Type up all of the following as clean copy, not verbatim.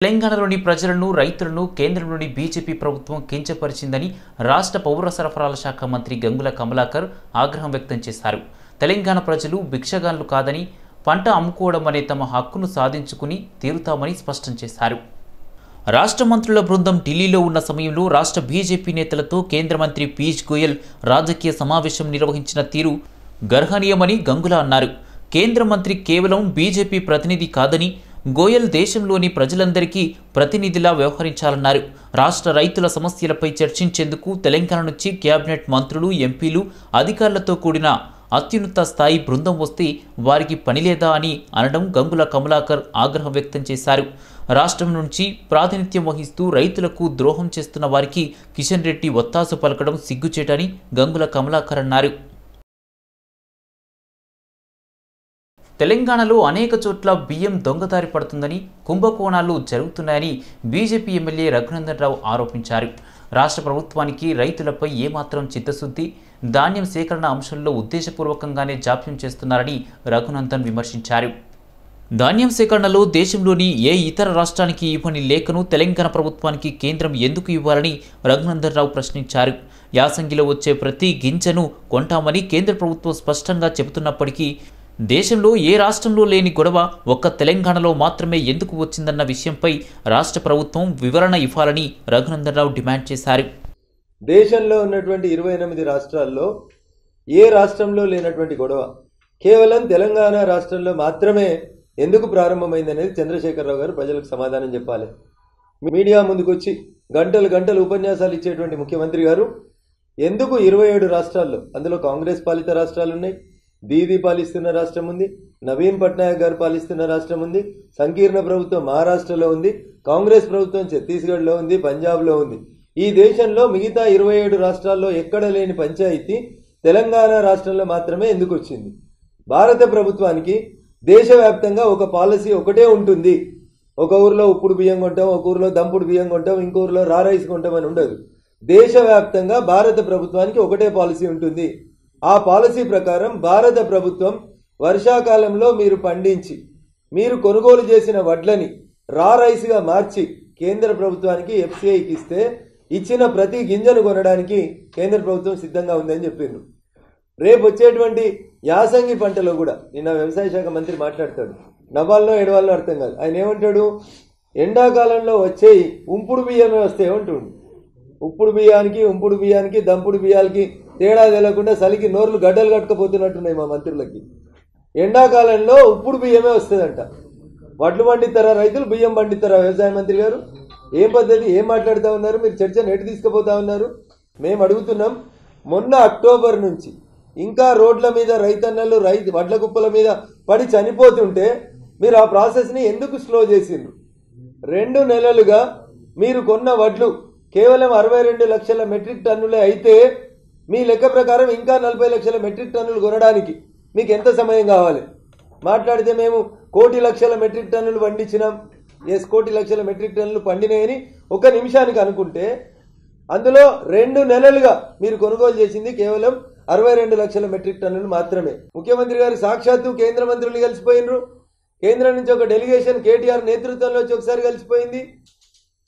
తెలంగాణలోని ప్రజలను రైతులను కేంద్రంలోని బీజేపీ ప్రభుత్వం కించపరిచిందని రాష్ట్ర పౌర సరఫరాల శాఖ మంత్రి గంగుల కమలాకర్ ఆగ్రహం వ్యక్తం చేశారు. తెలంగాణ ప్రజలు భిక్షగాళ్లు కాదని పంట అమ్ముకోవడం అనే తమ హక్కును సాధించుకుని తీరుతామని స్పష్టం చేశారు. రాష్ట్ర మంత్రుల బృందం ఢిల్లీలో ఉన్న సమయంలో రాష్ట్ర బీజేపీ నేతలతో కేంద్ర మంత్రి పీయూష్ గోయల్ రాజకీయ సమావేశం నిర్వహించిన తీరు గర్హనీయమని గంగుల అన్నారు. కేంద్ర మంత్రి కేవలం బీజేపీ ప్రతినిధి కాదని గోయల్ దేశంలోని ప్రజలందరికీ ప్రతినిధిలా వ్యవహరించాలన్నారు. రాష్ట్ర రైతుల సమస్యలపై చర్చించేందుకు తెలంగాణ నుంచి కేబినెట్ మంత్రులు, ఎంపీలు, అధికారులతో కూడిన అత్యున్నత స్థాయి బృందం వస్తే వారికి పనిలేదా అని అనడం గంగుల కమలాకర్ ఆగ్రహం వ్యక్తం చేశారు. రాష్ట్రం నుంచి ప్రాతినిధ్యం వహిస్తూ రైతులకు ద్రోహం చేస్తున్న వారికి కిషన్ రెడ్డి ఒత్తాసు పలకడం సిగ్గుచేటని గంగుల కమలాకర్ అన్నారు. తెలంగాణలో అనేక చోట్ల బియ్యం దొంగదారి పడుతుందని, కుంభకోణాలు జరుగుతున్నాయని బీజేపీ ఎమ్మెల్యే రఘునందన్ రావు ఆరోపించారు. రాష్ట్ర ప్రభుత్వానికి రైతులపై ఏమాత్రం చిత్తశుద్ధి, ధాన్యం సేకరణ అంశంలో ఉద్దేశపూర్వకంగానే జాప్యం చేస్తున్నారని రఘునందన్ విమర్శించారు. ధాన్యం సేకరణలో దేశంలోని ఏ ఇతర రాష్ట్రానికి ఇవ్వని లేఖను తెలంగాణ ప్రభుత్వానికి కేంద్రం ఎందుకు ఇవ్వాలని రఘునందన్ రావు ప్రశ్నించారు. యాసంగిలో వచ్చే ప్రతి గింజను కొంటామని కేంద్ర ప్రభుత్వం స్పష్టంగా చెబుతున్నప్పటికీ దేశంలో ఏ రాష్ట్రంలో లేని గొడవ ఒక్క తెలంగాణలో మాత్రమే ఎందుకు వచ్చిందన్న విషయంపై రాష్ట్ర ప్రభుత్వం వివరణ ఇవ్వాలని రఘునందన్ రావు డిమాండ్ చేశారు. దేశంలో ఉన్నటువంటి 28 రాష్ట్రాల్లో ఏ రాష్ట్రంలో లేనటువంటి గొడవ కేవలం తెలంగాణ రాష్ట్రంలో మాత్రమే ఎందుకు ప్రారంభమైందనేది చంద్రశేఖరరావు గారు ప్రజలకు సమాధానం చెప్పాలి. మీడియా ముందుకు వచ్చి గంటలు ఉపన్యాసాలు ఇచ్చేటువంటి ముఖ్యమంత్రి గారు ఎందుకు 27 రాష్ట్రాల్లో, అందులో కాంగ్రెస్ పాలిత రాష్ట్రాలు ఉన్నాయి, దీదీ పాలిస్తున్న రాష్ట్రం ఉంది, నవీన్ పట్నాయక్ గారు పాలిస్తున్న రాష్ట్రం ఉంది, సంకీర్ణ ప్రభుత్వం మహారాష్ట్రలో ఉంది, కాంగ్రెస్ ప్రభుత్వం ఛత్తీస్గఢ్లో ఉంది, పంజాబ్లో ఉంది. ఈ దేశంలో మిగతా 27 రాష్ట్రాల్లో ఎక్కడ లేని పంచాయతీ తెలంగాణ రాష్ట్రంలో మాత్రమే ఎందుకు వచ్చింది? భారత ప్రభుత్వానికి దేశవ్యాప్తంగా ఒక పాలసీ ఒకటే ఉంటుంది. ఒక ఊర్లో ఉప్పుడు బియ్యం కొంటాం, ఒక ఊర్లో దంపుడు బియ్యం కొంటాం, ఇంకో ఊర్లో రైస్ కొంటాం అని ఉండదు. దేశవ్యాప్తంగా భారత ప్రభుత్వానికి ఒకటే పాలసీ ఉంటుంది. ఆ పాలసీ ప్రకారం భారత ప్రభుత్వం వర్షాకాలంలో మీరు పండించి మీరు కొనుగోలు చేసిన వడ్లని రైస్గా మార్చి కేంద్ర ప్రభుత్వానికి ఎఫ్సిఐకి ఇస్తే ఇచ్చిన ప్రతి గింజను కొనడానికి కేంద్ర ప్రభుత్వం సిద్ధంగా ఉందని చెప్పిండ్రు. రేపు వచ్చేటువంటి యాసంగి పంటలో కూడా నిన్న వ్యవసాయ శాఖ మంత్రి మాట్లాడతాడు, నవ్వాలనో ఏడవాలనో అర్థం కాదు. ఆయన ఏమంటాడు, ఎండాకాలంలో వచ్చేయి ఉంపుడు బియ్యమే వస్తాయి అంటుండు. ఉంపుడు బియ్యానికి దంపుడు బియ్యాలకి తేడా తెలియకుండా చలికి నోర్లు గడ్డలు కట్టుకపోతున్నట్టున్నాయి మా మంత్రులకి. ఎండాకాలంలో ఉప్పుడు బియ్యమే వస్తుందంట. వడ్లు పండిస్తారా రైతులు, బియ్యం పండిస్తారా వ్యవసాయ మంత్రి గారు? ఏం పద్ధతి, ఏం మాట్లాడుతూ ఉన్నారు? మీరు చర్చను ఎటు తీసుకుపోతా ఉన్నారు? మేము అడుగుతున్నాం, మొన్న అక్టోబర్ నుంచి ఇంకా రోడ్ల మీద రైతన్నలు వడ్ల కుప్పల మీద పడి చనిపోతుంటే మీరు ఆ ప్రాసెస్ని ఎందుకు స్లో చేసిండ్రు? 2 నెలలుగా మీరు కొన్న వడ్లు కేవలం 62 లక్షల మెట్రిక్ టన్నులే అయితే మీ లెక్క ప్రకారం ఇంకా 40 లక్షల మెట్రిక్ టన్నులు కొనడానికి మీకు ఎంత సమయం కావాలి? మాట్లాడితే మేము 1 కోటి లక్షల మెట్రిక్ టన్నులు పండించినాం, 1 కోటి లక్షల మెట్రిక్ టన్నులు పండినాయని 1 నిమిషానికి అనుకుంటే అందులో 2 నెలలుగా మీరు కొనుగోలు చేసింది కేవలం 62 లక్షల మెట్రిక్ టన్నులు మాత్రమే. ముఖ్యమంత్రి గారు సాక్షాత్తు కేంద్ర మంత్రులు కలిసిపోయినరు. కేంద్రం నుంచి ఒక డెలిగేషన్ కేటీఆర్ నేతృత్వంలో ఒకసారి కలిసిపోయింది.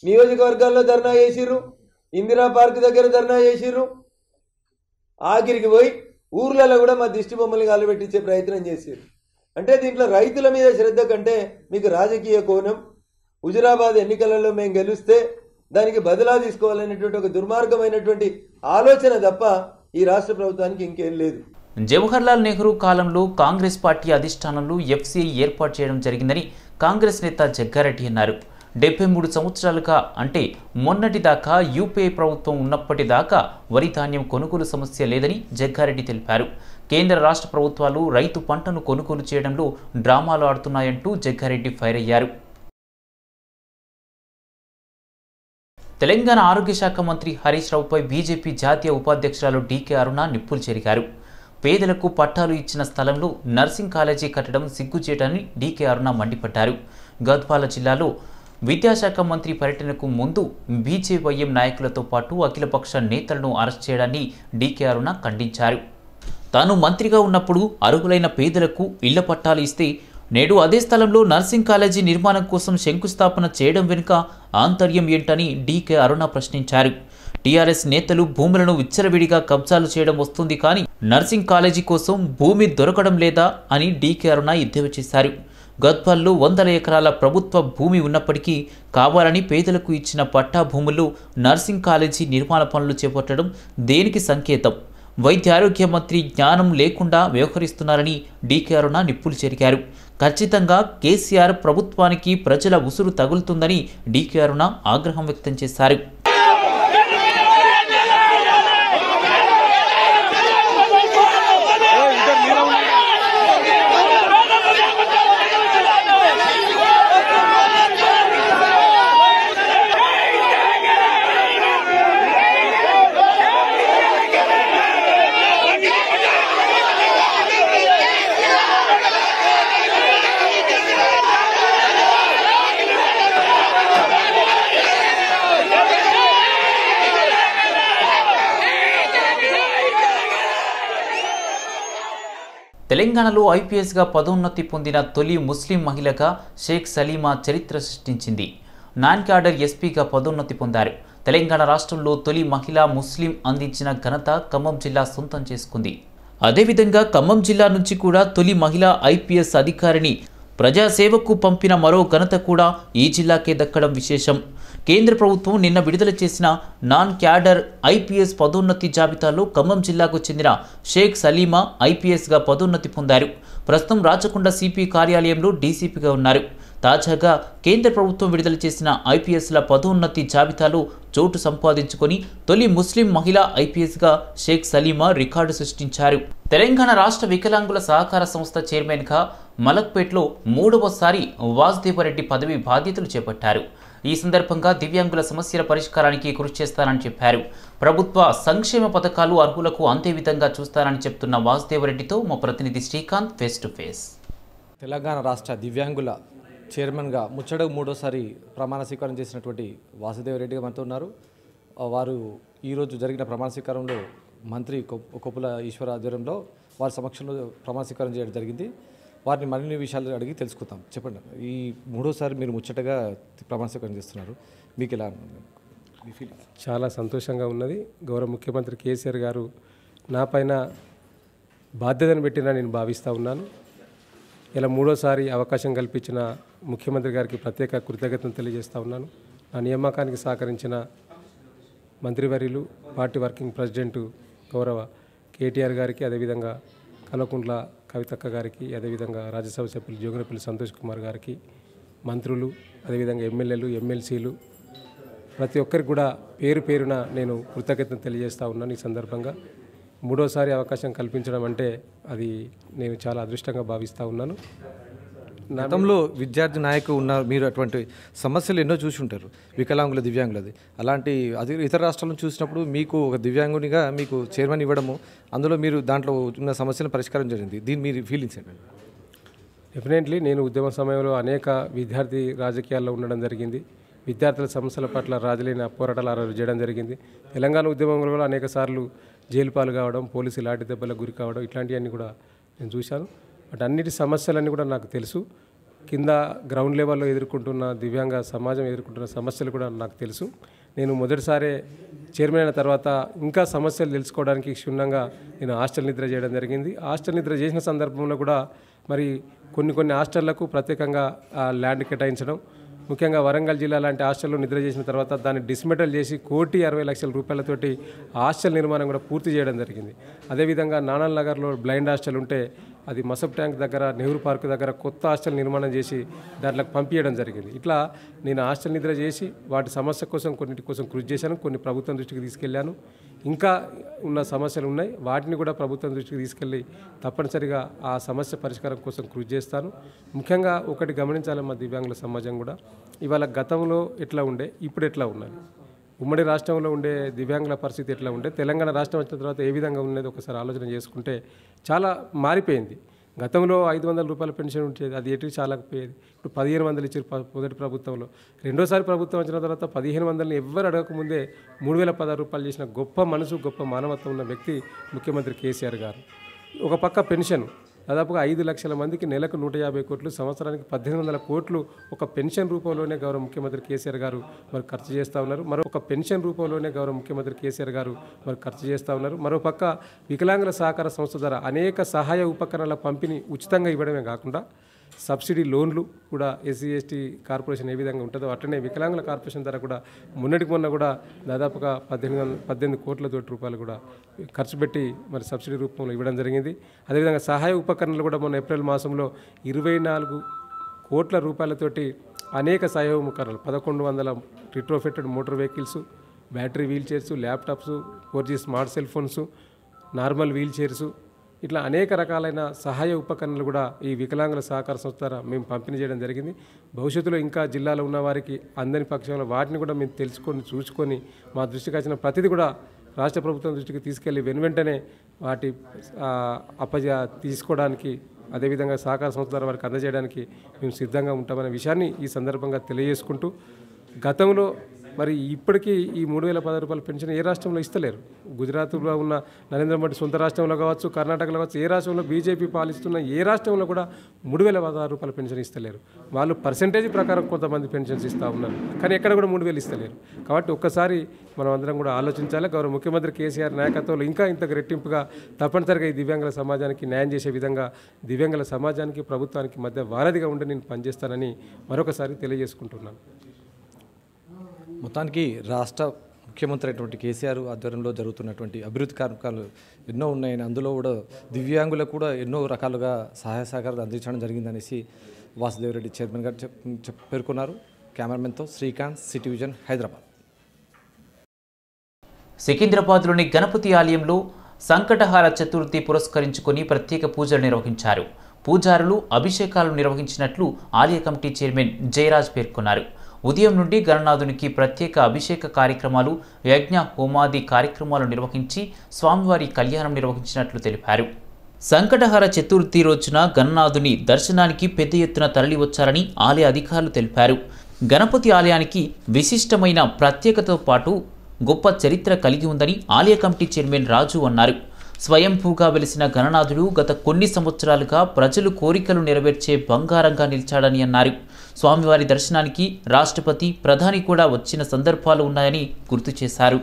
నియోజకవర్గాల్లో ధర్నా చేసిర్రు, ఇందిరా పార్క్ దగ్గర ధర్నా చేసిర్రు, ఆఖరికి పోయి ఊర్లలో కూడా మా దిష్టి బొమ్మల్ని గాలిపెట్టించే ప్రయత్నం చేశారు. అంటే దీంట్లో రైతుల మీద శ్రద్ధ కంటే మీకు రాజకీయ కోణం, హుజురాబాద్ ఎన్నికలలో మేము గెలిస్తే దానికి బదిలా తీసుకోవాలనేటువంటి ఒక దుర్మార్గమైనటువంటి ఆలోచన తప్ప ఈ రాష్ట్ర ప్రభుత్వానికి ఇంకేం లేదు. జవహర్లాల్ నెహ్రూ కాలంలో కాంగ్రెస్ పార్టీ అధిష్టానంలో ఎఫ్సిఐ ఏర్పాటు చేయడం జరిగిందని కాంగ్రెస్ నేత జగ్గారెడ్డి అన్నారు. 73 సంవత్సరాలుగా, అంటే మొన్నటిదాకా యూపీఏ ప్రభుత్వం ఉన్నప్పటిదాకా వరి ధాన్యం కొనుగోలు సమస్య లేదని జగ్గారెడ్డి తెలిపారు. కేంద్ర రాష్ట్ర ప్రభుత్వాలు రైతు పంటను కొనుగోలు చేయడంలో డ్రామాలు ఆడుతున్నాయంటూ జగ్గారెడ్డి ఫైర్ అయ్యారు. తెలంగాణ ఆరోగ్య శాఖ మంత్రి హరీష్ రావుపై బీజేపీ జాతీయ ఉపాధ్యక్షురాలు డీకే అరుణ నిప్పులు చెరిగారు. పేదలకు పట్టాలు ఇచ్చిన స్థలంలో నర్సింగ్ కాలేజీ కట్టడం సిగ్గుచేటని డీకే అరుణ మండిపడ్డారు. గద్వాల జిల్లాలో విద్యాశాఖ మంత్రి పర్యటనకు ముందు బీజేవైఎం నాయకులతో పాటు అఖిలపక్ష నేతలను అరెస్ట్ చేయడాన్ని డీకే అరుణ ఖండించారు. తాను మంత్రిగా ఉన్నప్పుడు అర్హులైన పేదలకు ఇళ్ల పట్టాలు ఇస్తే నేడు అదే స్థలంలో నర్సింగ్ కాలేజీ నిర్మాణం కోసం శంకుస్థాపన చేయడం వెనుక ఆంతర్యం ఏంటని డీకే అరుణ ప్రశ్నించారు. టీఆర్ఎస్ నేతలు భూములను విచ్చలవిడిగా కబ్జాలు చేయడం వస్తుంది కానీ నర్సింగ్ కాలేజీ కోసం భూమి దొరకడం లేదా అని డీకే అరుణ ఎద్దేవా చేశారు. గద్వాల్లో 100 ఎకరాల ప్రభుత్వ భూమి ఉన్నప్పటికీ కావాలని పేదలకు ఇచ్చిన పట్టా భూముల్లో నర్సింగ్ కాలేజీ నిర్మాణ పనులు చేపట్టడం దేనికి సంకేతం? వైద్య ఆరోగ్య మంత్రి జ్ఞానం లేకుండా వ్యవహరిస్తున్నారని డీకే అరుణ నిప్పులు చెరిగారు. ఖచ్చితంగా కేసీఆర్ ప్రభుత్వానికి ప్రజల ఉసురు తగులుతుందని డీకే అరుణ ఆగ్రహం వ్యక్తం చేశారు. తెలంగాణలో ఐపీఎస్గా పదోన్నతి పొందిన తొలి ముస్లిం మహిళగా షేక్ సలీమా చరిత్ర సృష్టించింది. నాన్ క్యాడర్ ఎస్పీగా పదోన్నతి పొందారు. తెలంగాణ రాష్ట్రంలో తొలి మహిళా ముస్లిం అందించిన ఘనత ఖమ్మం జిల్లా సొంతం చేసుకుంది. అదేవిధంగా ఖమ్మం జిల్లా నుంచి కూడా తొలి మహిళా ఐపీఎస్ అధికారిని ప్రజాసేవకు పంపిన మరో ఘనత కూడా ఈ జిల్లాకే దక్కడం విశేషం. కేంద్ర ప్రభుత్వం నిన్న విడుదల చేసిన నాన్ క్యాడర్ ఐపీఎస్ పదోన్నతి జాబితాలో ఖమ్మం జిల్లాకు చెందిన షేక్ సలీమా ఐపీఎస్గా పదోన్నతి పొందారు. ప్రస్తుతం రాచకొండ సిపి కార్యాలయంలో డీసీపీగా ఉన్నారు. తాజాగా కేంద్ర ప్రభుత్వం విడుదల చేసిన ఐపీఎస్ల పదోన్నతి జాబితాలో చోటు సంపాదించుకొని తొలి ముస్లిం మహిళా ఐపీఎస్గా షేక్ సలీమా రికార్డు సృష్టించారు. తెలంగాణ రాష్ట్ర వికలాంగుల సహకార సంస్థ చైర్మన్గా మలక్పేట్లో 3వసారి వాసుదేవరెడ్డి పదవి బాధ్యతలు చేపట్టారు. ఈ సందర్భంగా దివ్యాంగుల సమస్యల పరిష్కారానికి కృషి చేస్తానని చెప్పారు. ప్రభుత్వ సంక్షేమ పథకాలు అర్హులకు అంతే విధంగా చూస్తారని చెప్తున్న వాసుదేవరెడ్డితో మా ప్రతినిధి Srikanth face to face. Telangana రాష్ట్ర దివ్యాంగుల చైర్మన్గా ముచ్చటకు 3వసారి ప్రమాణ స్వీకారం చేసినటువంటి వాసుదేవరెడ్డిగా మనతో ఉన్నారు. వారు ఈరోజు జరిగిన ప్రమాణ స్వీకారంలో మంత్రి కొప్పుల ఈశ్వర ఆధ్వర్యంలో వారి సమక్షంలో ప్రమాణ స్వీకారం చేయడం జరిగింది. వారిని మరిన్ని విషయాలు అడిగి తెలుసుకుందాం. చెప్పండి, ఈ 3వసారి మీరు ముచ్చటగా ప్రమాణ స్వీకారం చేస్తున్నారు, మీకు ఎలా మీ ఫీలింగ్? చాలా సంతోషంగా ఉన్నది. గౌరవ ముఖ్యమంత్రి కేసీఆర్ గారు నా పైన బాధ్యతను పెట్టినా నేను భావిస్తూ ఉన్నాను. ఇలా 3వసారి అవకాశం కల్పించిన ముఖ్యమంత్రి గారికి ప్రత్యేక కృతజ్ఞతలు తెలియజేస్తూ ఉన్నాను. నా నియామకానికి సహకరించిన మంత్రివర్యులు, పార్టీ వర్కింగ్ ప్రెసిడెంట్ గౌరవ కేటీఆర్ గారికి, అదేవిధంగా కల్వకుంట్ల కవితక్క గారికి, అదేవిధంగా రాజ్యసభ సభ్యులు జోగినపల్లి సంతోష్ కుమార్ గారికి, మంత్రులు, అదేవిధంగా ఎమ్మెల్యేలు, ఎమ్మెల్సీలు ప్రతి ఒక్కరికి కూడా పేరు పేరున నేను కృతజ్ఞతలు తెలియజేస్తూ ఉన్నాను. ఈ సందర్భంగా 3వసారి అవకాశం కల్పించడం అంటే అది నేను చాలా అదృష్టంగా భావిస్తూ ఉన్నాను. గతంలో విద్యార్థి నాయకు ఉన్న మీరు అటువంటి సమస్యలు ఎన్నో చూసి ఉంటారు, వికలాంగుల దివ్యాంగులది. అలాంటి అది ఇతర రాష్ట్రాలను చూసినప్పుడు మీకు ఒక దివ్యాంగునిగా మీకు చైర్మన్ ఇవ్వడము, అందులో మీరు దాంట్లో ఉన్న సమస్యలను పరిష్కారం జరిగింది. దీన్ని మీరు ఫీలింగ్స్ ఏంటండి? డెఫినెట్లీ నేను ఉద్యమ సమయంలో అనేక విద్యార్థి రాజకీయాల్లో ఉండడం జరిగింది. విద్యార్థుల సమస్యల పట్ల రాజులైన పోరాటాలు చేయడం జరిగింది. తెలంగాణ ఉద్యమంలో కూడా అనేక సార్లు జైలు పాలు కావడం, పోలీసు లాఠీ దెబ్బలకు గురి కావడం, ఇట్లాంటివన్నీ కూడా నేను చూశాను. బట్ అన్నిటి సమస్యలన్నీ కూడా నాకు తెలుసు. కింద గ్రౌండ్ లెవెల్లో ఎదుర్కొంటున్న దివ్యాంగ సమాజం ఎదుర్కొంటున్న సమస్యలు కూడా నాకు తెలుసు. నేను మొదటిసారి చైర్మన్ అయిన తర్వాత ఇంకా సమస్యలు తెలుసుకోవడానికి క్షుణ్ణంగా నేను హాస్టల్ నిద్ర చేయడం జరిగింది. హాస్టల్ నిద్ర చేసిన సందర్భంలో కూడా మరి కొన్ని హాస్టళ్లకు ప్రత్యేకంగా ల్యాండ్ కేటాయించడం, ముఖ్యంగా వరంగల్ జిల్లా లాంటి హాస్టల్లో నిద్ర చేసిన తర్వాత దాన్ని డిస్మెటల్ చేసి 1,60,00,000 రూపాయలతోటి హాస్టల్ నిర్మాణం కూడా పూర్తి చేయడం జరిగింది. అదేవిధంగా నానల్ నగర్లో బ్లైండ్ హాస్టల్ ఉంటే అది మసబ్ ట్యాంక్ దగ్గర, నెహ్రూ పార్క్ దగ్గర కొత్త హాస్టల్ నిర్మాణం చేసి దాంట్లోకి పంపించడం జరిగింది. ఇట్లా నేను హాస్టల్ నిద్ర చేసి వాటి సమస్య కోసం కొన్నిటి కోసం కృషి చేశాను. కొన్ని ప్రభుత్వం దృష్టికి తీసుకెళ్లాను. ఇంకా ఉన్న సమస్యలు ఉన్నాయి, వాటిని కూడా ప్రభుత్వం దృష్టికి తీసుకెళ్ళి తప్పనిసరిగా ఆ సమస్య పరిష్కారం కోసం కృషి చేస్తాను. ముఖ్యంగా ఒకటి గమనించాలి, మా దివ్యాంగుల సమాజం కూడా ఇవాళ గతంలో ఎట్లా ఉండే, ఇప్పుడు ఎట్లా ఉన్నది, ఉమ్మడి రాష్ట్రంలో ఉండే దివ్యాంగుల పరిస్థితి ఎట్లా ఉండే, తెలంగాణ రాష్ట్రం వచ్చిన తర్వాత ఏ విధంగా ఉన్నది ఒకసారి ఆలోచన చేసుకుంటే చాలా మారిపోయింది. గతంలో 500 రూపాయల పెన్షన్ ఉండేది, అది ఎటు చాలకపోయేది. ఇప్పుడు 1,500 ఇచ్చారు మొదటి ప్రభుత్వంలో. రెండోసారి ప్రభుత్వం వచ్చిన తర్వాత 1,500 ఎవ్వరు అడగకముందే 3,016 రూపాయలు చేసిన గొప్ప మనసు, గొప్ప మానవత్వం ఉన్న వ్యక్తి ముఖ్యమంత్రి కేసీఆర్ గారు. ఒక పక్క పెన్షన్, దాదాపుగా 5 లక్షల మందికి నెలకు 150 కోట్లు, సంవత్సరానికి 1800 కోట్లు ఒక పెన్షన్ రూపంలోనే గౌరవ ముఖ్యమంత్రి కేసీఆర్ గారు మరి ఖర్చు చేస్తూ ఉన్నారు. మరొక పెన్షన్ రూపంలోనే గౌరవ ముఖ్యమంత్రి కేసీఆర్ గారు మరి ఖర్చు చేస్తూ ఉన్నారు. మరోపక్క వికలాంగుల సహకార సంస్థ ద్వారా అనేక సహాయ ఉపకరణాల పంపిణీ ఉచితంగా ఇవ్వడమే కాకుండా సబ్సిడీ లోన్లు కూడా ఎస్సీ ఎస్టీ కార్పొరేషన్ ఏ విధంగా ఉంటుందో అట్లనే వికలాంగుల కార్పొరేషన్ ద్వారా కూడా మొన్న కూడా దాదాపుగా 18 కోట్ల రూపాయలు కూడా ఖర్చు పెట్టి మరి సబ్సిడీ రూపంలో ఇవ్వడం జరిగింది. అదేవిధంగా సహాయ ఉపకరణలు కూడా మొన్న ఏప్రిల్ మాసంలో 24 కోట్ల రూపాయలతోటి అనేక సహాయ ఉపకరణలు 1100 retrofitted motor vehicles, battery wheelchairs, laptops, 4G smart cell phones, normal wheelchairs, ఇట్లా అనేక రకాలైన సహాయ ఉపకరణలు కూడా ఈ వికలాంగుల సహకార సంస్థ ద్వారా మేము పంపిణీ చేయడం జరిగింది. భవిష్యత్తులో ఇంకా జిల్లాలో ఉన్న వారికి అందని పక్షంలో వాటిని కూడా మేము తెలుసుకొని చూసుకొని మా దృష్టికి వచ్చిన ప్రతిదీ కూడా రాష్ట్ర ప్రభుత్వం దృష్టికి తీసుకెళ్లి వెనువెంటనే వాటి తీసుకోవడానికి అదేవిధంగా సహకార సంస్థ ద్వారా వారికి అందజేయడానికి మేము సిద్ధంగా ఉంటామనే విషయాన్ని ఈ సందర్భంగా తెలియజేసుకుంటూ, గతంలో మరి ఇప్పటికీ ఈ 3016 రూపాయల పెన్షన్ ఏ రాష్ట్రంలో ఇస్తలేరు. గుజరాత్లో ఉన్న నరేంద్ర మోడీ సొంత రాష్ట్రంలో కావచ్చు, కర్ణాటకలో కావచ్చు, ఏ రాష్ట్రంలో బీజేపీ పాలిస్తున్న ఏ రాష్ట్రంలో కూడా 3016 రూపాయల పెన్షన్ ఇస్తలేరు. వాళ్ళు పర్సెంటేజ్ ప్రకారం కొంతమంది పెన్షన్స్ ఇస్తూ ఉన్నారు, కానీ ఎక్కడ కూడా 3000 ఇస్తలేరు. కాబట్టి ఒక్కసారి మనం అందరం కూడా ఆలోచించాలి. గౌరవ ముఖ్యమంత్రి కేసీఆర్ నాయకత్వంలో ఇంకా ఇంతకు రెట్టింపుగా తప్పనిసరిగా ఈ దివ్యాంగుల సమాజానికి న్యాయం చేసే విధంగా దివ్యాంగుల సమాజానికి ప్రభుత్వానికి మధ్య వారధిగా ఉండి నేను పనిచేస్తానని మరొకసారి తెలియజేసుకుంటున్నాను. మొత్తానికి రాష్ట్ర ముఖ్యమంత్రి అయినటువంటి కేసీఆర్ ఆధ్వర్యంలో జరుగుతున్నటువంటి అభివృద్ధి కార్యక్రమాలు ఎన్నో ఉన్నాయని, అందులో కూడా దివ్యాంగులకు కూడా ఎన్నో రకాలుగా సహాయ సహకారాలు అందించడం జరిగిందనేసి వాసుదేవ్ రెడ్డి చైర్మన్ గారు పేర్కొన్నారు. కెమెరామెన్తో శ్రీకాంత్, సిటీ విజన్, హైదరాబాద్. సికింద్రాబాద్లోని గణపతి ఆలయంలో సంకటహార చతుర్థి పురస్కరించుకొని ప్రత్యేక పూజలు నిర్వహించారు. పూజారులు అభిషేకాలు నిర్వహించినట్లు ఆలయ కమిటీ చైర్మన్ జయరాజ్ పేర్కొన్నారు. ఉదయం నుండి గణనాథునికి ప్రత్యేక అభిషేక కార్యక్రమాలు, యజ్ఞ హోమాది కార్యక్రమాలు నిర్వహించి స్వామివారి కళ్యాణం నిర్వహించినట్లు తెలిపారు. సంకటహార చతుర్థి రోజున గణనాథుని దర్శనానికి పెద్ద ఎత్తున తరలివచ్చారని ఆలయ అధికారులు తెలిపారు. గణపతి ఆలయానికి విశిష్టమైన ప్రత్యేకతతో పాటు గొప్ప చరిత్ర కలిగి ఉందని ఆలయ కమిటీ చైర్మన్ రాజు అన్నారు. స్వయంభూగా వెలిసిన గణనాథుడు గత కొన్ని సంవత్సరాలుగా ప్రజలు కోరికలు నెరవేర్చే బంగారంగా నిలిచాడని అన్నారు. స్వామివారి దర్శనానికి రాష్ట్రపతి, ప్రధాని కూడా వచ్చిన సందర్భాలు ఉన్నాయని గుర్తు చేశారు.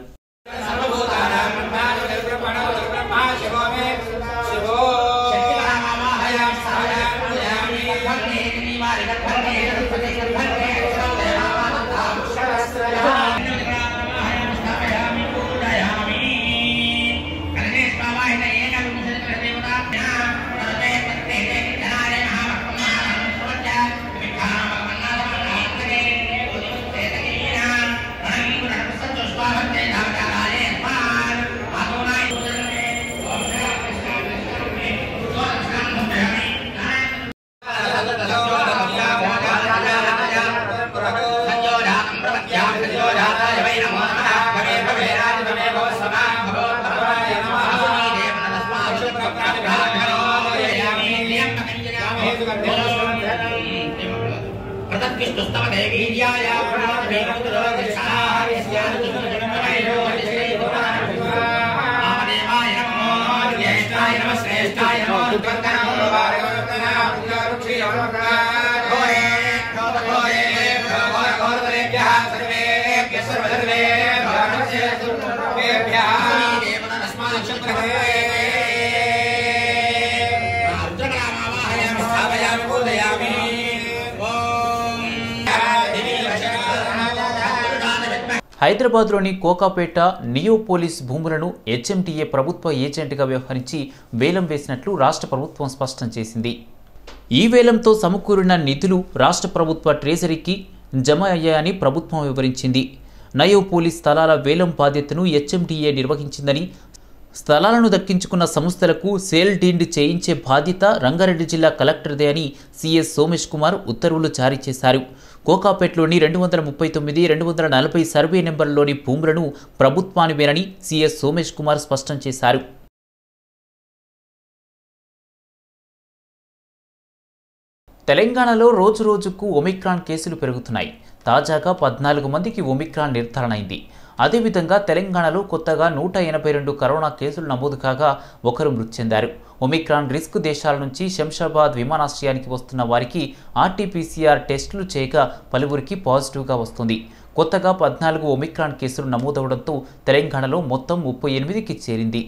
హైదరాబాద్లోని కోకాపేట నియోపోలిస్ భూములను హెచ్ఎండిఏ ప్రభుత్వ ఏజెంట్గా వ్యవహరించి వేలం వేసినట్లు రాష్ట్ర ప్రభుత్వం స్పష్టం చేసింది. ఈ వేలంతో సమకూరిన నిధులు రాష్ట్ర ప్రభుత్వ ట్రెజరీకి జమ అయ్యాయని ప్రభుత్వం వివరించింది. నియోపోలిస్ స్థలాల వేలం బాధ్యతను హెచ్ఎండిఏ నిర్వహించిందని, స్థలాలను దక్కించుకున్న సంస్థలకు సేల్ డీడ్ చేయించే బాధ్యత రంగారెడ్డి జిల్లా కలెక్టర్దే అని సిఎస్ సోమేష్ కుమార్ ఉత్తర్వులు జారీ చేశారు. కోకాపేటలోని 239, 240 సర్వే నెంబర్లోని భూములను ప్రభుత్వానివేనని సిఎస్ సోమేష్ కుమార్ స్పష్టం చేశారు. తెలంగాణలో రోజురోజుకు ఒమిక్రాన్ కేసులు పెరుగుతున్నాయి. తాజాగా 14 మందికి ఒమిక్రాన్ నిర్ధారణ అయింది. అదేవిధంగా తెలంగాణలో కొత్తగా 182 కరోనా కేసులు నమోదు కాగా ఒకరు మృతి చెందారు. ఒమిక్రాన్ రిస్క్ దేశాల నుంచి శంషాబాద్ విమానాశ్రయానికి వస్తున్న వారికి RT-PCR టెస్టులు చేయగా పలువురికి పాజిటివ్గా వస్తుంది. కొత్తగా 14 ఒమిక్రాన్ కేసులు నమోదవడంతో తెలంగాణలో మొత్తం 38కి చేరింది.